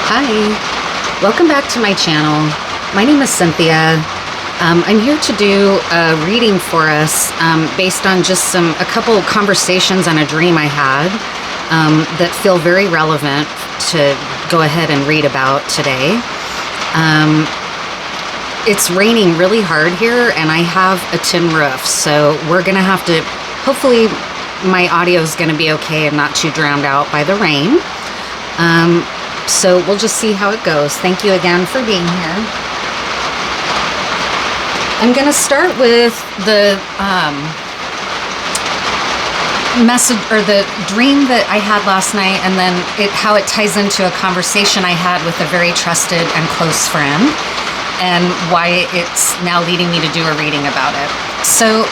Hi, welcome back to my channel. My name is Cynthia. I'm here to do a reading for us based on just a couple conversations and a dream I had that feel very relevant to go ahead and read about today. It's raining really hard here and I have a tin roof, so we're gonna have to, hopefully my audio is gonna be okay and not too drowned out by the rain. So we'll just see how it goes. Thank you again for being here. I'm going to start with the message or the dream that I had last night, and then how it ties into a conversation I had with a very trusted and close friend, and why it's now leading me to do a reading about it. So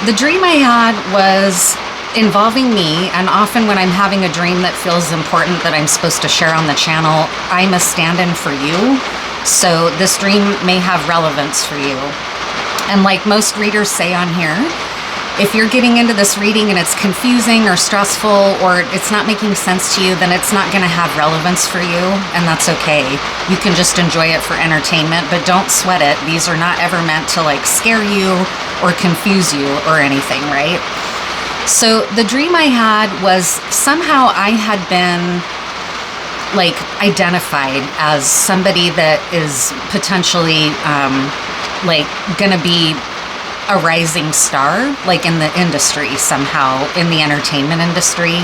the dream I had was involving me, and often when I'm having a dream that feels important that I'm supposed to share on the channel, I'm a stand-in for you. So this dream may have relevance for you. And like most readers say on here, if you're getting into this reading and it's confusing or stressful or it's not making sense to you, then it's not going to have relevance for you, and that's okay. You can just enjoy it for entertainment, but don't sweat it. These are not ever meant to like scare you or confuse you or anything, right? So the dream I had was somehow I had been like identified as somebody that is potentially like gonna be a rising star, like in the industry somehow, in the entertainment industry.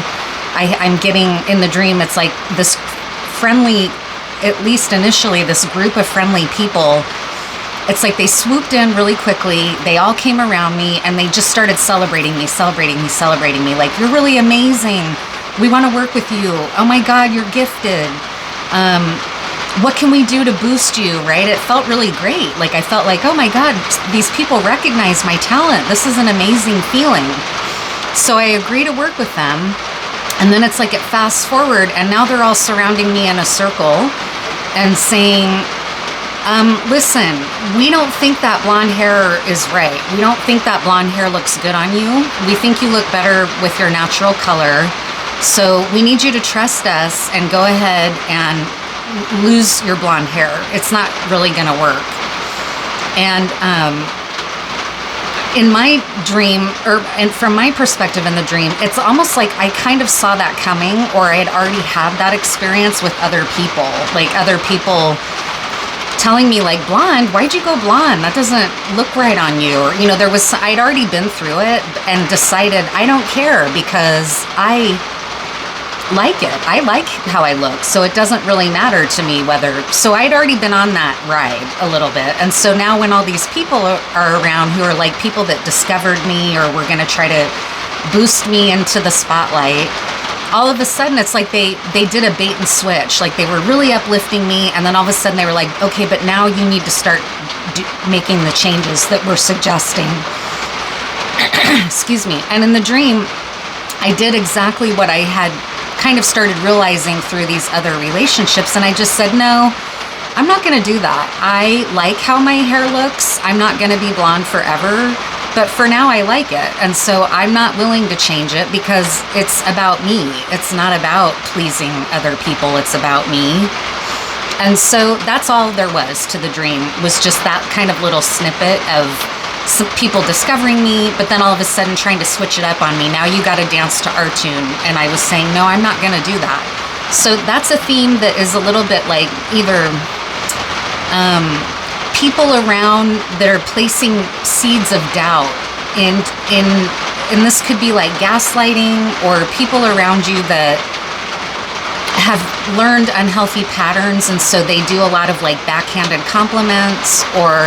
I'm getting in the dream, it's like this friendly, at least initially, this group of friendly people. It's like they swooped in really quickly, they all came around me, and they just started celebrating me. Like, you're really amazing. We want to work with you. Oh my God, you're gifted. What can we do to boost you, right? It felt really great. Like, I felt like, oh my God, these people recognize my talent. This is an amazing feeling. So I agree to work with them. And then it's like it fast forward, and now they're all surrounding me in a circle and saying, listen, we don't think that blonde hair is right. We don't think that blonde hair looks good on you. We think you look better with your natural color. So we need you to trust us and go ahead and lose your blonde hair. It's not really going to work. And in my dream, and from my perspective in the dream, it's almost like I kind of saw that coming, or I had already had that experience with other people. Like other people telling me like, blonde, why'd you go blonde? That doesn't look right on you. Or, you know, I'd already been through it and decided I don't care because I like it. I like how I look. So it doesn't really matter to me whether, so I'd already been on that ride a little bit. And so now when all these people are around who are like people that discovered me or were going to try to boost me into the spotlight, all of a sudden it's like they did a bait and switch. Like they were really uplifting me, and then all of a sudden they were like, okay, but now you need to start making the changes that we're suggesting. Excuse me. And in the dream, I did exactly what I had kind of started realizing through these other relationships, and I just said, no, I'm not going to do that. I like how my hair looks. I'm not going to be blonde forever. But for now, I like it. And so I'm not willing to change it because it's about me. It's not about pleasing other people. It's about me. And so that's all there was to the dream, was just that kind of little snippet of some people discovering me, but then all of a sudden trying to switch it up on me. Now you got to dance to our tune. And I was saying, no, I'm not going to do that. So that's a theme that is a little bit like either people around that are placing seeds of doubt and this could be like gaslighting, or people around you that have learned unhealthy patterns, and so they do a lot of like backhanded compliments, or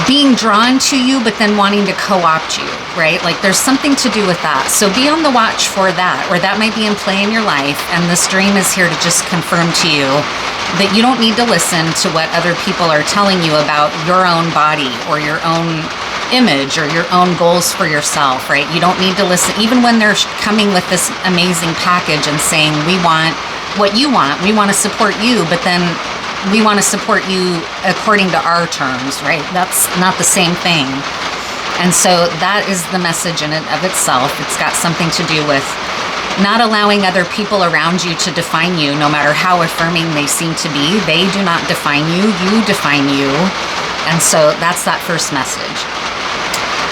being drawn to you but then wanting to co-opt you, right? Like there's something to do with that. So be on the watch for that, or that might be in play in your life, and this dream is here to just confirm to you that you don't need to listen to what other people are telling you about your own body or your own image or your own goals for yourself, right? You don't need to listen, even when they're coming with this amazing package and saying, we want what you want, we want to support you, but then we want to support you according to our terms, right? That's not the same thing. And so that is the message in it of itself. It's got something to do with not allowing other people around you to define you, no matter how affirming they seem to be. They do not define you, you define you. And so that's that first message.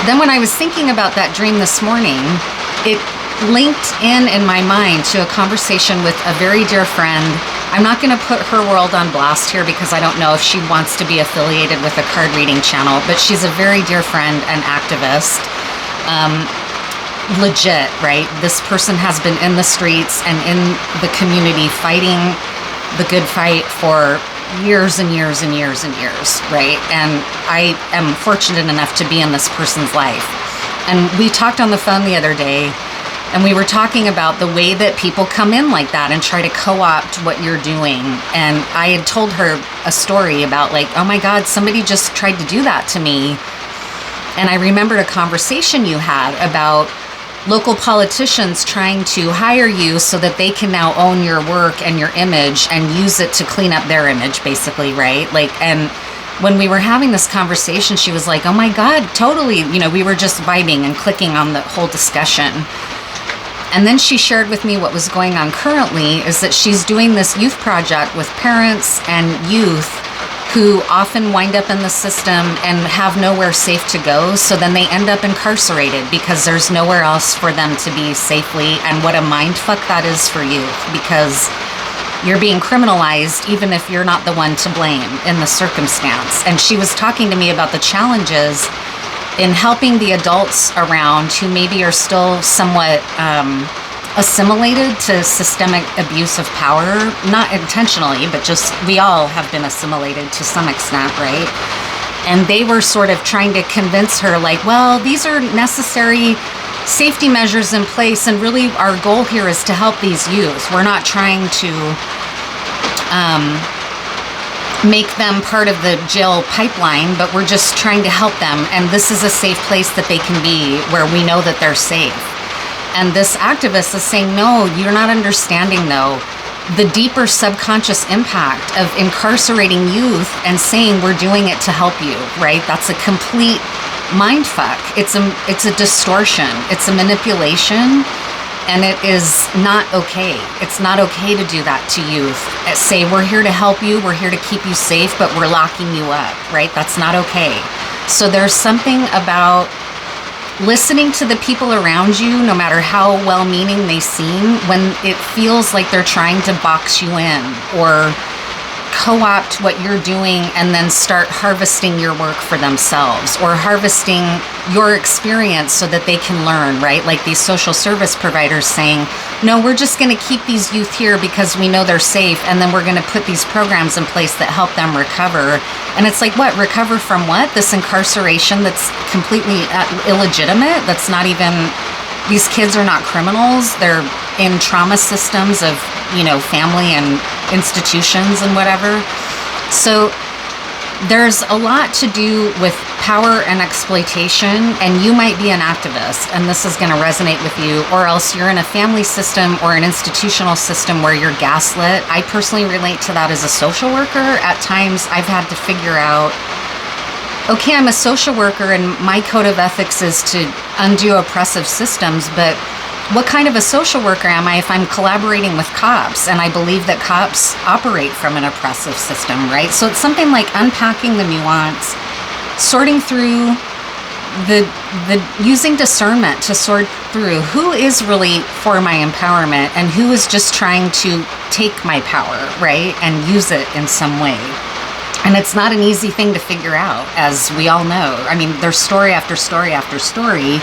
Then when I was thinking about that dream this morning, it linked in my mind to a conversation with a very dear friend. I'm not going to put her world on blast here because I don't know if she wants to be affiliated with a card reading channel, but she's a very dear friend and activist. Legit, right? This person has been in the streets and in the community fighting the good fight for years and years and years and years, right? And I am fortunate enough to be in this person's life. And we talked on the phone the other day, and we were talking about the way that people come in like that and try to co-opt what you're doing. And I had told her a story about like, oh my God, somebody just tried to do that to me. And I remembered a conversation you had about local politicians trying to hire you so that they can now own your work and your image and use it to clean up their image, basically, right? Like, and when we were having this conversation, she was like, oh my God, totally. You know, we were just vibing and clicking on the whole discussion. And then she shared with me what was going on currently is that she's doing this youth project with parents and youth who often wind up in the system and have nowhere safe to go. So then they end up incarcerated because there's nowhere else for them to be safely. And what a mind fuck that is for youth, because you're being criminalized even if you're not the one to blame in the circumstance. And she was talking to me about the challenges in helping the adults around who maybe are still somewhat assimilated to systemic abuse of power, not intentionally, but just we all have been assimilated to some extent, right? And they were sort of trying to convince her like, well, these are necessary safety measures in place, and really our goal here is to help these youth. We're not trying to make them part of the jail pipeline, but we're just trying to help them, and this is a safe place that they can be where we know that they're safe. And this activist is saying, no, you're not understanding, though, the deeper subconscious impact of incarcerating youth and saying we're doing it to help you, right? That's a complete mind fuck. It's a distortion. It's a manipulation, and it is not okay. It's not okay to do that to youth. Say, we're here to help you, we're here to keep you safe, but we're locking you up, right? That's not okay. So there's something about listening to the people around you, no matter how well-meaning they seem, when it feels like they're trying to box you in or co-opt what you're doing and then start harvesting your work for themselves or harvesting your experience so that they can learn, right? Like these social service providers saying, no, we're just going to keep these youth here because we know they're safe, and then we're going to put these programs in place that help them recover. And it's like, what? Recover from what? This incarceration that's completely illegitimate? That's not even... These kids are not criminals. They're in trauma systems of, you know, family and institutions and whatever. So there's a lot to do with power and exploitation, and you might be an activist, and this is going to resonate with you, or else you're in a family system or an institutional system where you're gaslit. I personally relate to that as a social worker. At times, I've had to figure out, okay, I'm a social worker and my code of ethics is to undo oppressive systems, but what kind of a social worker am I if I'm collaborating with cops and I believe that cops operate from an oppressive system, right? So it's something like unpacking the nuance, sorting through using discernment to sort through who is really for my empowerment and who is just trying to take my power, right, and use it in some way. And it's not an easy thing to figure out, as we all know. I mean, there's story after story after story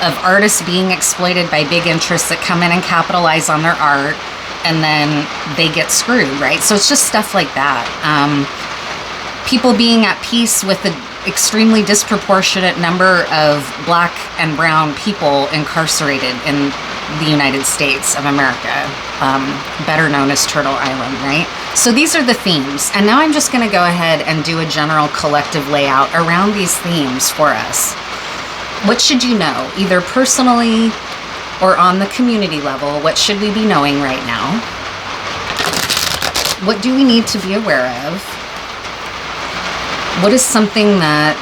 of artists being exploited by big interests that come in and capitalize on their art, and then they get screwed, right? So it's just stuff like that. People being at peace with the extremely disproportionate number of Black and brown people incarcerated in the United States of America, better known as Turtle Island, right? So these are the themes. And now I'm just going to go ahead and do a general collective layout around these themes for us. What should you know, either personally or on the community level? What should we be knowing right now? What do we need to be aware of? What is something that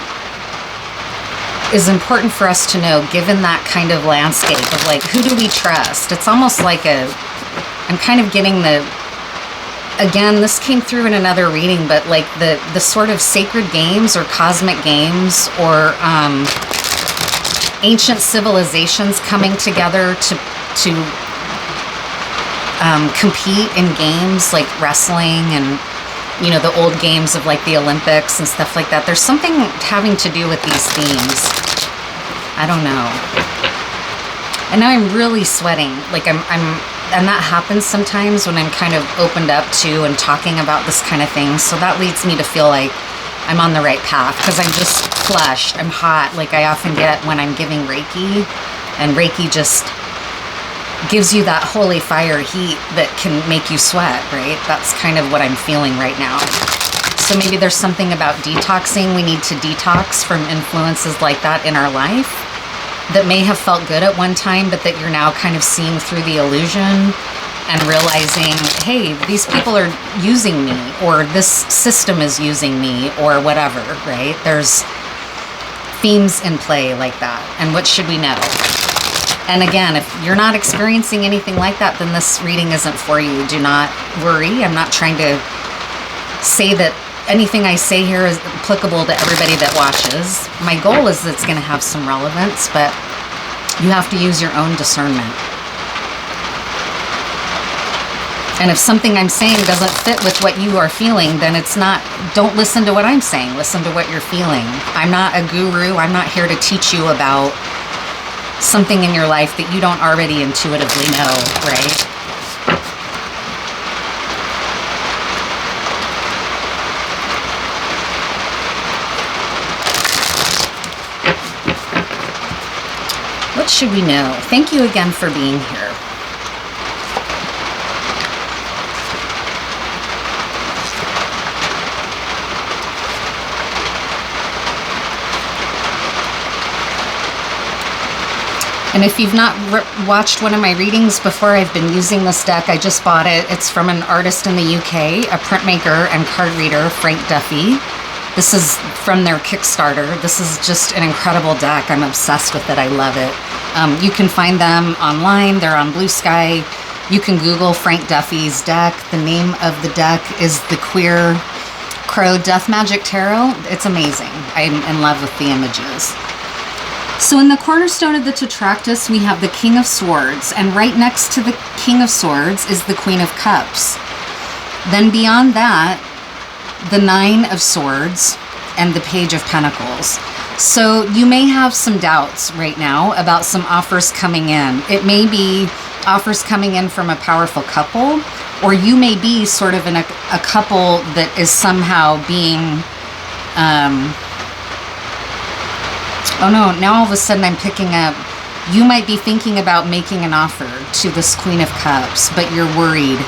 is important for us to know, given that kind of landscape of like, who do we trust? It's almost like I'm kind of getting again, this came through in another reading, but like the sort of sacred games or cosmic games or ancient civilizations coming together to compete in games like wrestling and, you know, the old games of like the Olympics and stuff like that. There's something having to do with these themes. I don't know. And now I'm really sweating. Like and that happens sometimes when I'm kind of opened up to and talking about this kind of thing. So that leads me to feel like I'm on the right path because I'm just flushed. I'm hot, like I often get when I'm giving Reiki. And Reiki just gives you that holy fire heat that can make you sweat, right? That's kind of what I'm feeling right now. So maybe there's something about detoxing. We need to detox from influences like that in our life that may have felt good at one time, but that you're now kind of seeing through the illusion and realizing, hey, these people are using me, or this system is using me, or whatever, right? There's themes in play like that. And what should we know? And again, if you're not experiencing anything like that, then this reading isn't for you. Do not worry. I'm not trying to say that anything I say here is applicable to everybody that watches. My goal is that it's going to have some relevance, but you have to use your own discernment. And if something I'm saying doesn't fit with what you are feeling, then it's not, don't listen to what I'm saying. Listen to what you're feeling. I'm not a guru. I'm not here to teach you about something in your life that you don't already intuitively know, right? What should we know? Thank you again for being here. And if you've not watched one of my readings before, I've been using this deck. I just bought it. It's from an artist in the UK, a printmaker and card reader, Frank Duffy. This is from their Kickstarter. This is just an incredible deck. I'm obsessed with it. I love it. You can find them online. They're on Blue Sky. You can Google Frank Duffy's deck. The name of the deck is the Queer Crow Death Magic Tarot. It's amazing. I'm in love with the images. So in the cornerstone of the Tetractys, we have the King of Swords, and right next to the King of Swords is the Queen of Cups. Then beyond that, the Nine of Swords and the Page of Pentacles. So you may have some doubts right now about some offers coming in. It may be offers coming in from a powerful couple, or you may be sort of in a couple that is somehow being... oh no, now all of a sudden I'm picking up, you might be thinking about making an offer to this Queen of Cups, but you're worried.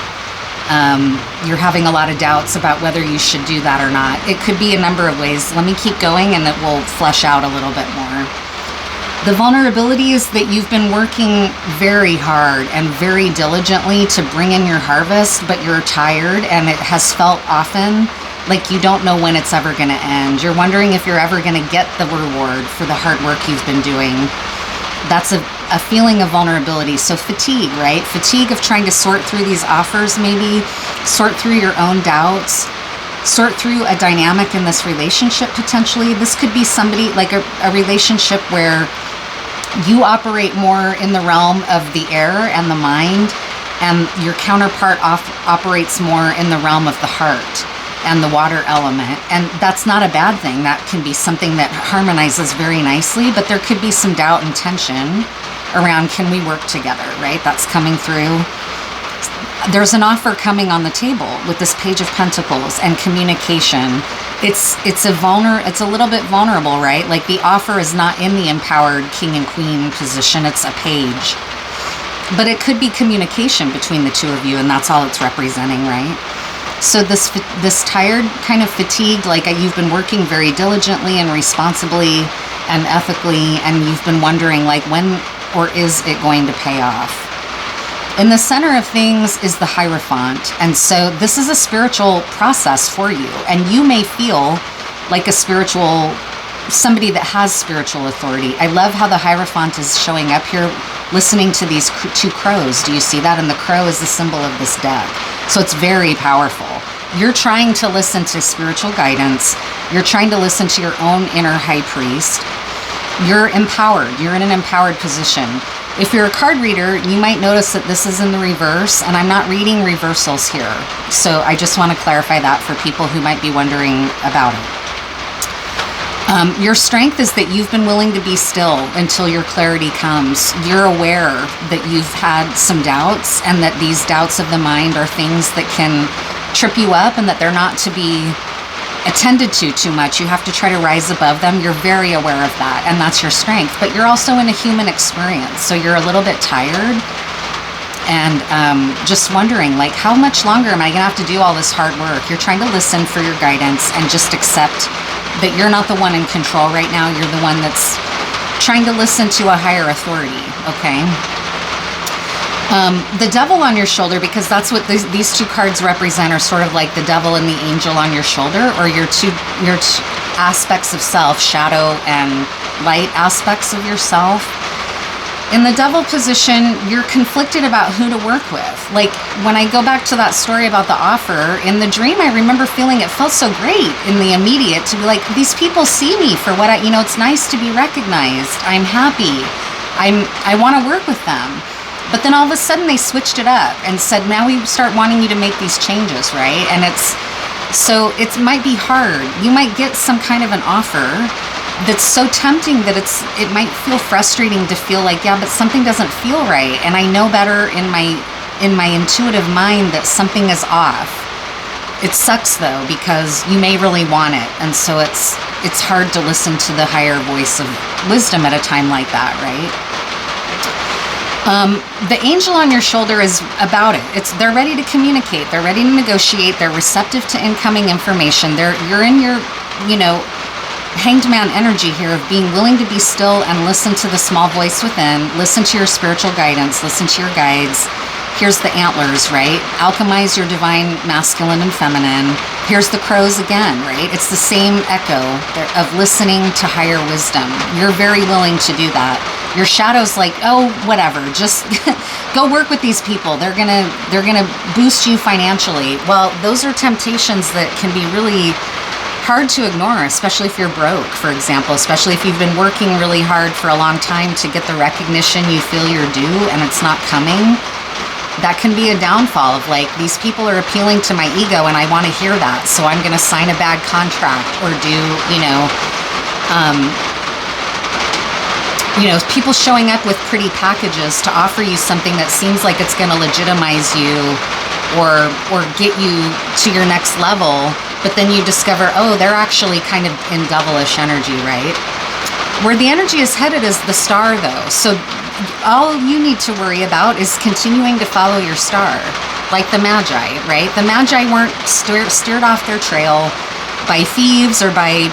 You're having a lot of doubts about whether you should do that or not. It could be a number of ways. Let me keep going and it will flesh out a little bit more. The vulnerability is that you've been working very hard and very diligently to bring in your harvest, but you're tired, and it has felt often like you don't know when it's ever going to end. You're wondering if you're ever going to get the reward for the hard work you've been doing. That's a feeling of vulnerability. So fatigue, right? Fatigue of trying to sort through these offers, maybe sort through your own doubts, sort through a dynamic in this relationship potentially. This could be somebody, like a relationship where you operate more in the realm of the air and the mind, and your counterpart operates more in the realm of the heart and the water element. And that's not a bad thing. That can be something that harmonizes very nicely, but there could be some doubt and tension around, can we work together, right? That's coming through. There's an offer coming on the table with this Page of Pentacles and communication. It's a little bit vulnerable, right? Like the offer is not in the empowered king and queen position. It's a page. But it could be communication between the two of you, and that's all it's representing, right? So this tired, kind of fatigued, like you've been working very diligently and responsibly and ethically, and you've been wondering, like, when or is it going to pay off? In the center of things is the Hierophant, and so this is a spiritual process for you, and you may feel like a spiritual somebody that has spiritual authority. I love how the Hierophant is showing up here, listening to these two crows. Do you see that? And the crow is the symbol of this deck. So it's very powerful. You're trying to listen to spiritual guidance. You're trying to listen to your own inner high priest. You're empowered. You're in an empowered position. If you're a card reader, you might notice that this is in the reverse, and I'm not reading reversals here. So I just want to clarify that for people who might be wondering about it. Your strength is that you've been willing to be still until your clarity comes. You're aware that you've had some doubts, and that these doubts of the mind are things that can trip you up, and that they're not to be attended to too much. You have to try to rise above them. You're very aware of that, and that's your strength. But you're also in a human experience, so you're a little bit tired, and just wondering, like, how much longer am I gonna have to do all this hard work? You're trying to listen for your guidance and just accept that you're not the one in control right now. You're the one that's trying to listen to a higher authority, okay? The devil on your shoulder, because that's what these two cards represent, are sort of like the devil and the angel on your shoulder, or your two aspects of self, shadow and light aspects of yourself. In the devil position, you're conflicted about who to work with. Like, when I go back to that story about the offer, in the dream, I remember feeling it felt so great in the immediate to be like, these people see me for what it's nice to be recognized. I'm happy. I want to work with them. But then all of a sudden they switched it up and said, now we start wanting you to make these changes, right? And so it might be hard. You might get some kind of an offer that's so tempting that it might feel frustrating to feel like, yeah, but something doesn't feel right. And I know better in my intuitive mind that something is off. It sucks though, because you may really want it. And so it's hard to listen to the higher voice of wisdom at a time like that, right? The angel on your shoulder is about it. They're ready to communicate. They're ready to negotiate. They're receptive to incoming information. You're in your, hanged man energy here of being willing to be still and listen to the small voice within, listen to your spiritual guidance, listen to your guides. Here's the antlers, right? Alchemize your divine masculine and feminine. Here's the crows again, right? It's the same echo of listening to higher wisdom. You're very willing to do that. Your shadow's like, oh, whatever, just go work with these people. They're gonna boost you financially. Well, those are temptations that can be really hard to ignore, especially if you're broke, for example, especially if you've been working really hard for a long time to get the recognition you feel you're due and it's not coming. That can be a downfall of like, these people are appealing to my ego and I want to hear that, so I'm going to sign a bad contract or do, people showing up with pretty packages to offer you something that seems like it's going to legitimize you or get you to your next level, but then you discover, oh, they're actually kind of in devilish energy, right? Where the energy is headed is the star, though. So all you need to worry about is continuing to follow your star, like the Magi, right? The Magi weren't steered off their trail by thieves or by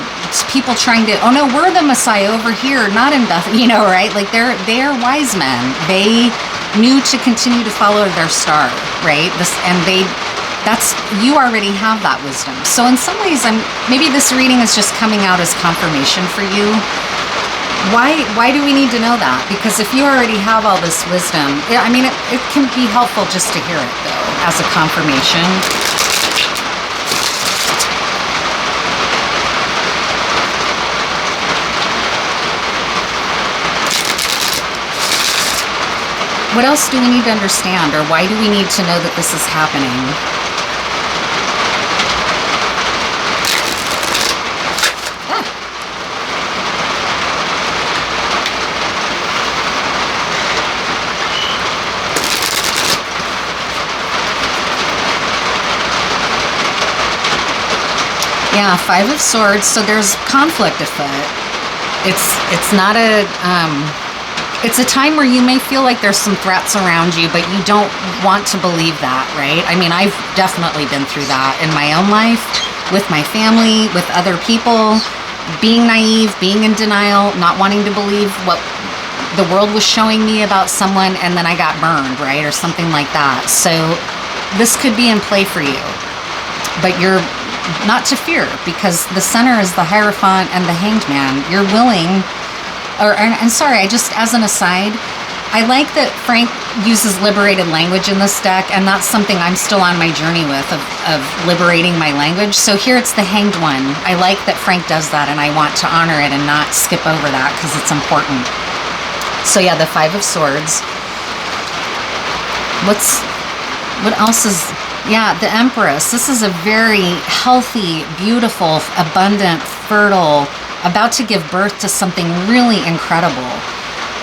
people trying to, oh no, we're the Messiah over here, not in Beth, right? Like they're wise men. They knew to continue to follow their star, right? You already have that wisdom. So in some ways, maybe this reading is just coming out as confirmation for you. Why do we need to know that? Because if you already have all this wisdom, it can be helpful just to hear it, though, as a confirmation. What else do we need to understand, or why do we need to know that this is happening? Yeah, Five of Swords. So there's conflict afoot. It's not a. It's a time where you may feel like there's some threats around you, but you don't want to believe that, right? I've definitely been through that in my own life, with my family, with other people, being naive, being in denial, not wanting to believe what the world was showing me about someone, and then I got burned, right? Or something like that. So this could be in play for you, but you're not to fear, because the center is the Hierophant and the Hanged Man. You're willing, and sorry, I just, as an aside, I like that Frank uses liberated language in this deck, and that's something I'm still on my journey with, of liberating my language. So here it's the Hanged One. I like that Frank does that, and I want to honor it and not skip over that because it's important. So yeah, the Five of Swords. What else is, yeah, the Empress. This is a very healthy, beautiful, abundant, fertile, about to give birth to something really incredible.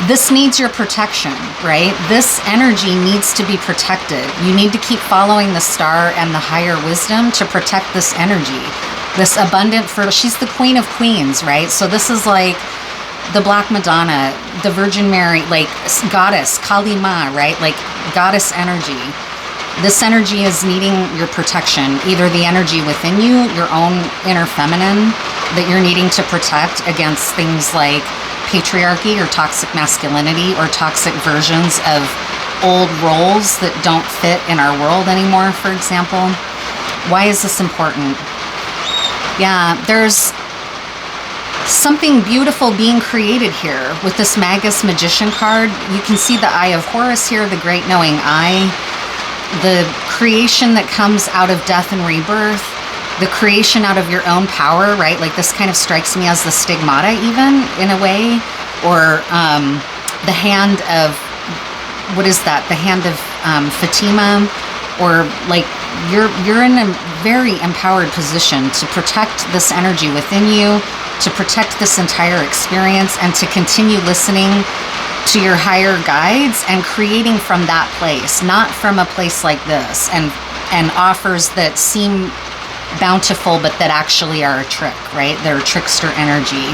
This needs your protection, right? This energy needs to be protected. You need to keep following the star and the higher wisdom to protect this energy. This abundant, fertile, she's the Queen of Queens, right? So this is like the Black Madonna, the Virgin Mary, like goddess, Kali Ma, right? Like goddess energy. This energy is needing your protection, either the energy within you, your own inner feminine, that you're needing to protect against things like patriarchy or toxic masculinity or toxic versions of old roles that don't fit in our world anymore, for example. Why is this important? Yeah, there's something beautiful being created here with this Magus Magician card. You can see the Eye of Horus here, the Great Knowing Eye, the creation that comes out of death and rebirth, the creation out of your own power, right? Like this kind of strikes me as the stigmata even, in a way, or the hand of, what is that? The hand of Fatima, or like you're in a very empowered position to protect this energy within you, to protect this entire experience, and to continue listening to your higher guides and creating from that place, not from a place like this and offers that seem bountiful but that actually are a trick, right? They're trickster energy.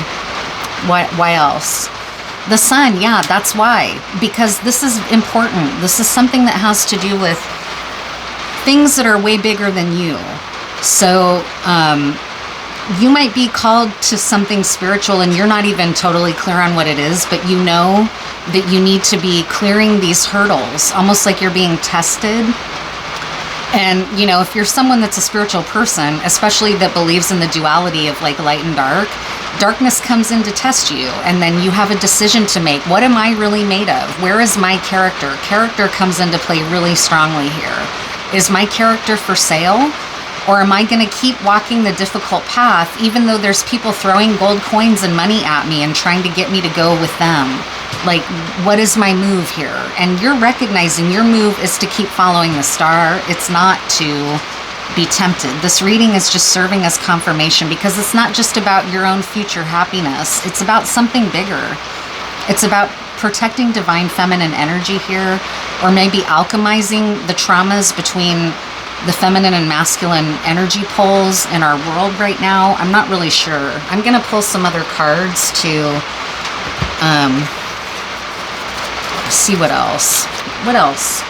Why else? The Sun, yeah, that's why. Because this is important. This is something that has to do with things that are way bigger than you. So you might be called to something spiritual and you're not even totally clear on what it is, but you know that you need to be clearing these hurdles, almost like you're being tested. And, you know, if you're someone that's a spiritual person, especially that believes in the duality of like light and dark, darkness comes in to test you. And then you have a decision to make. What am I really made of? Where is my character? Character comes into play really strongly here. Is my character for sale? Or am I going to keep walking the difficult path, even though there's people throwing gold coins and money at me and trying to get me to go with them? Like, what is my move here? And you're recognizing your move is to keep following the star. It's not to be tempted. This reading is just serving as confirmation, because it's not just about your own future happiness. It's about something bigger. It's about protecting divine feminine energy here, or maybe alchemizing the traumas between the feminine and masculine energy poles in our world right now. I'm not really sure. I'm going to pull some other cards to see what else. What else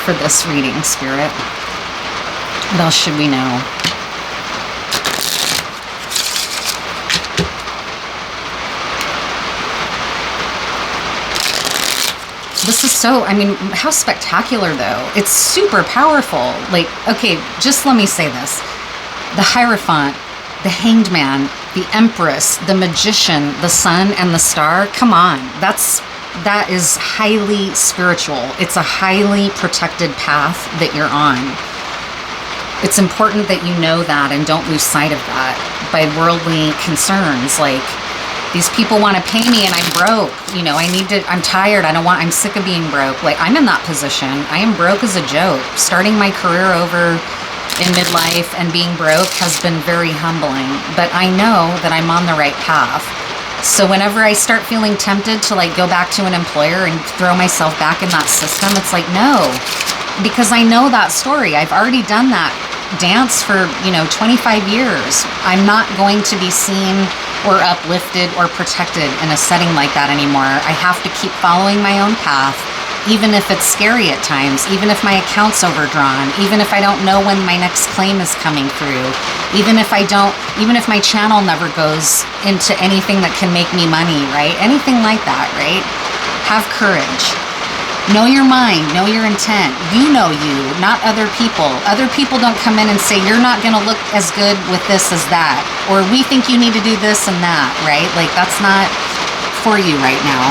for this reading, Spirit? What else should we know? This is so, I mean, how spectacular though. It's super powerful. Like, okay, just let me say this. The Hierophant, the Hanged Man, the Empress, the Magician, the Sun, and the Star. Come on, that is highly spiritual. It's a highly protected path that you're on. It's important that you know that and don't lose sight of that by worldly concerns. Like, these people want to pay me and I'm broke. You know, I'm tired. I'm sick of being broke. Like, I'm in that position. I am broke as a joke. Starting my career over in midlife and being broke has been very humbling. But I know that I'm on the right path. So whenever I start feeling tempted to like go back to an employer and throw myself back in that system, it's like, no, because I know that story. I've already done that dance for, 25 years. I'm not going to be seen or uplifted or protected in a setting like that anymore. I have to keep following my own path, even if it's scary at times, even if my account's overdrawn, even if I don't know when my next claim is coming through, even if my channel never goes into anything that can make me money, right? Anything like that, right? Have courage. Know your mind, know your intent. You know you, not other people. Other people don't come in and say, you're not going to look as good with this as that. Or we think you need to do this and that, right? Like, that's not for you right now.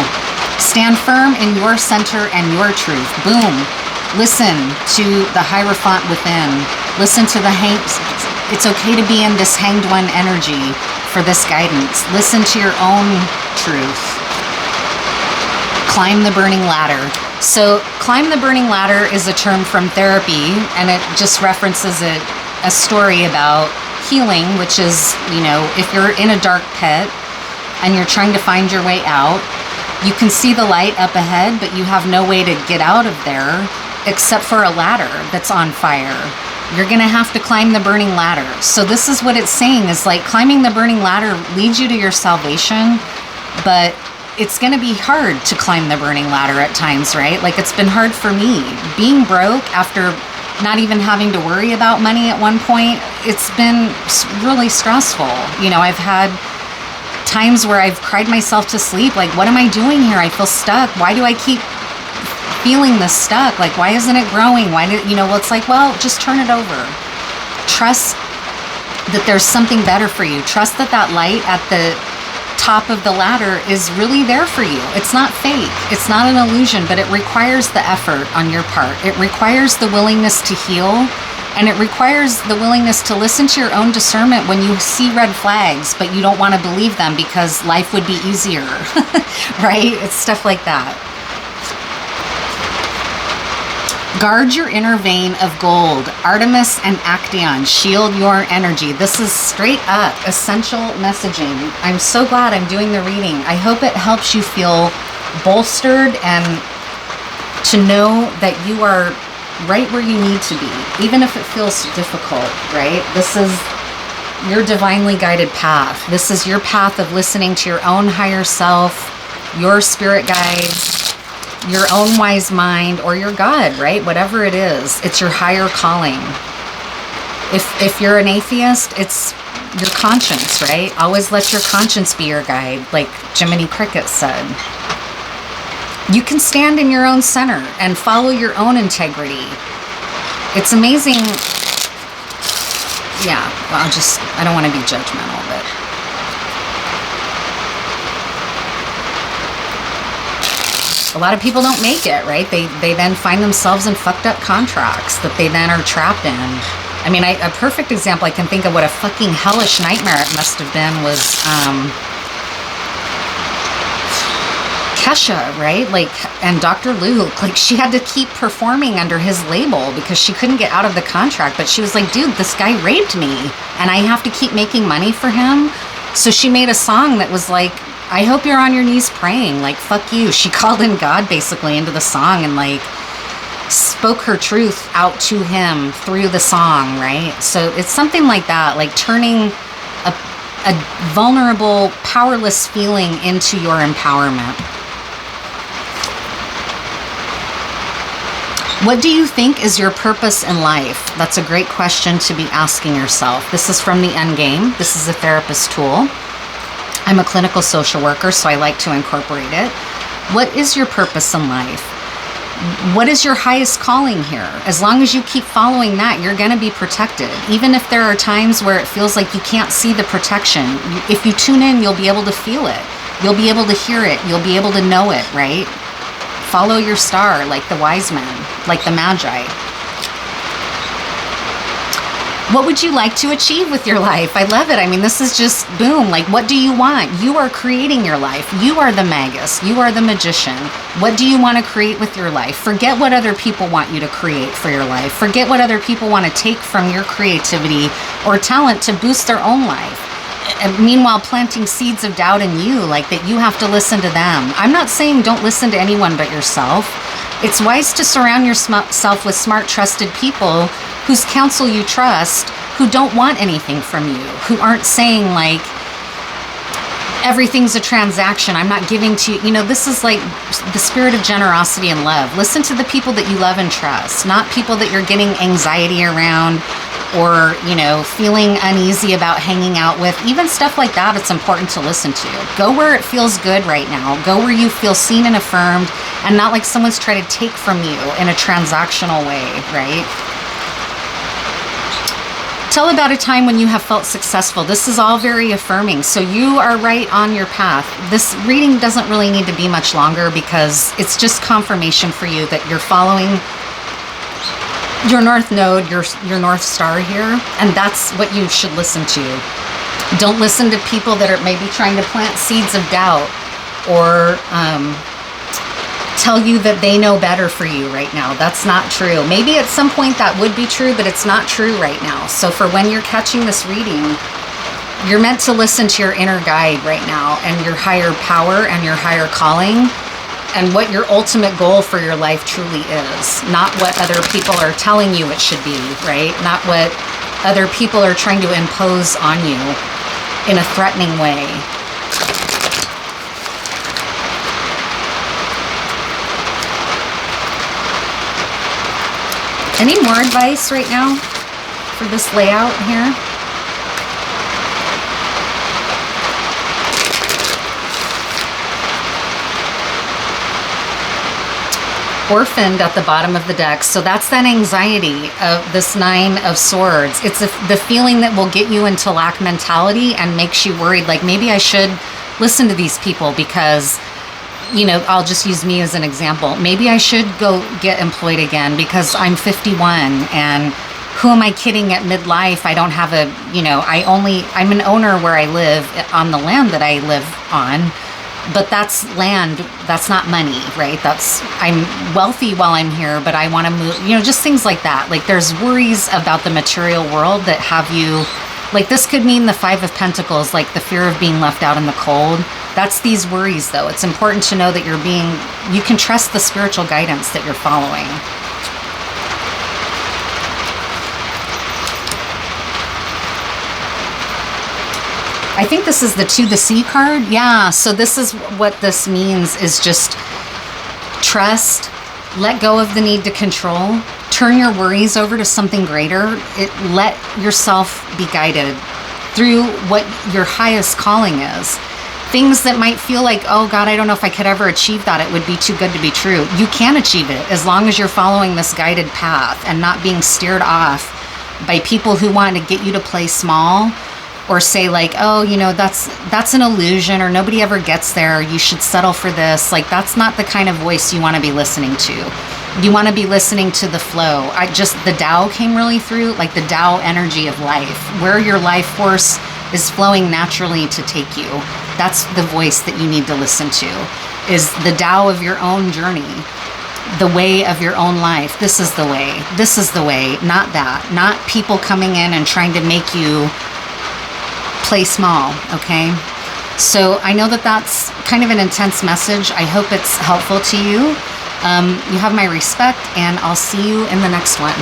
Stand firm in your center and your truth. Boom. Listen to the Hierophant within. Listen to the it's okay to be in this hanged one energy for this guidance. Listen to your own truth. Climb the burning ladder. So climb the burning ladder is a term from therapy, and it just references a story about healing, which is, you know, if you're in a dark pit and you're trying to find your way out, you can see the light up ahead, but you have no way to get out of there except for a ladder that's on fire. You're going to have to climb the burning ladder. So this is what it's saying, is like climbing the burning ladder leads you to your salvation, but it's going to be hard to climb the burning ladder at times, right? Like, it's been hard for me. Being broke after not even having to worry about money at one point, it's been really stressful. You know, I've had times where I've cried myself to sleep. Like, what am I doing here? I feel stuck. Why do I keep feeling this stuck? Like, why isn't it growing? Why did, you know, well, it's like, well, just turn it over. Trust that there's something better for you. Trust that that light at the top of the ladder is really there for you. It's not fake. It's not an illusion, but it requires the effort on your part. It requires the willingness to heal, and it requires the willingness to listen to your own discernment when you see red flags, but you don't want to believe them because life would be easier, right? It's stuff like that. Guard your inner vein of gold. Artemis and Actaeon, shield your energy. This is straight up essential messaging. I'm so glad I'm doing the reading. I hope it helps you feel bolstered and to know that you are right where you need to be, even if it feels difficult, right? This is your divinely guided path. This is your path of listening to your own higher self, your spirit guides, your own wise mind, or your God, right? Whatever it is, it's your higher calling. If you're an atheist, it's your conscience, right? Always let your conscience be your guide, like Jiminy Cricket said. You can stand in your own center and follow your own integrity. It's amazing. Yeah, well, I don't want to be judgmental, but a lot of people don't make it, right? They then find themselves in fucked up contracts that they then are trapped in. I mean, a perfect example I can think of what a fucking hellish nightmare it must have been was Kesha, right? Like, and Dr. Luke, like, she had to keep performing under his label because she couldn't get out of the contract. But she was like, dude, this guy raped me and I have to keep making money for him. So she made a song that was like, I hope you're on your knees praying, like, fuck you. She called in God basically into the song and like spoke her truth out to him through the song, right? So it's something like that, like turning a vulnerable, powerless feeling into your empowerment. What do you think is your purpose in life? That's a great question to be asking yourself. This is from the Endgame. This is a therapist tool. I'm a clinical social worker, so I like to incorporate it. What is your purpose in life? What is your highest calling here? As long as you keep following that, you're going to be protected. Even if there are times where it feels like you can't see the protection, if you tune in, you'll be able to feel it. You'll be able to hear it. You'll be able to know it, right? Follow your star like the wise men, like the magi. What would you like to achieve with your life? I love it. I mean, this is just boom. Like, what do you want? You are creating your life. You are the Magus. You are the magician. What do you want to create with your life? Forget what other people want you to create for your life. Forget what other people want to take from your creativity or talent to boost their own life. And meanwhile, planting seeds of doubt in you, like that you have to listen to them. I'm not saying don't listen to anyone but yourself. It's wise to surround yourself with smart, trusted people whose counsel you trust, who don't want anything from you, who aren't saying like, everything's a transaction, I'm not giving to you. You know, this is like the spirit of generosity and love. Listen to the people that you love and trust, not people that you're getting anxiety around or, you know, feeling uneasy about hanging out with, even stuff like that, it's important to listen to. Go where it feels good right now. Go where you feel seen and affirmed, and not like someone's trying to take from you in a transactional way, right? Tell about a time when you have felt successful. This is all very affirming. So you are right on your path. This reading doesn't really need to be much longer because it's just confirmation for you that you're following your North Node, your North Star here. And that's what you should listen to. Don't listen to people that are maybe trying to plant seeds of doubt or tell you that they know better for you right now. That's not true. Maybe at some point that would be true, but it's not true right now. So for when you're catching this reading, you're meant to listen to your inner guide right now and your higher power and your higher calling and what your ultimate goal for your life truly is. Not what other people are telling you it should be, right? Not what other people are trying to impose on you in a threatening way. Any more advice right now for this layout here? Orphaned at the bottom of the deck. So that's that anxiety of this Nine of Swords. It's the feeling that will get you into lack mentality and makes you worried, like maybe I should listen to these people because, you know, I'll just use me as an example. Maybe I should go get employed again because I'm 51 and who am I kidding at midlife? I don't have a, you know, I'm an owner where I live on the land that I live on, but that's land, that's not money, right? I'm wealthy while I'm here, but I want to move, you know, just things like that. Like there's worries about the material world that have you, like this could mean the Five of Pentacles, like the fear of being left out in the cold. That's these worries, though. It's important to know that you can trust the spiritual guidance that you're following. I think this is the To the Sea card. Yeah, so this is what this means is just trust, let go of the need to control, turn your worries over to something greater. Let yourself be guided through what your highest calling is. Things that might feel like, oh God, I don't know if I could ever achieve that. It would be too good to be true. You can achieve it as long as you're following this guided path and not being steered off by people who want to get you to play small or say like, oh, you know, that's an illusion or nobody ever gets there. You should settle for this. Like, that's not the kind of voice you want to be listening to. You want to be listening to the flow. The Tao came really through, like the Tao energy of life, where your life force is flowing naturally to take you. That's the voice that you need to listen to, is the Tao of your own journey, the way of your own life. This is the way. This is the way, not that. Not people coming in and trying to make you play small, okay? So I know that that's kind of an intense message. I hope it's helpful to you. You have my respect, and I'll see you in the next one.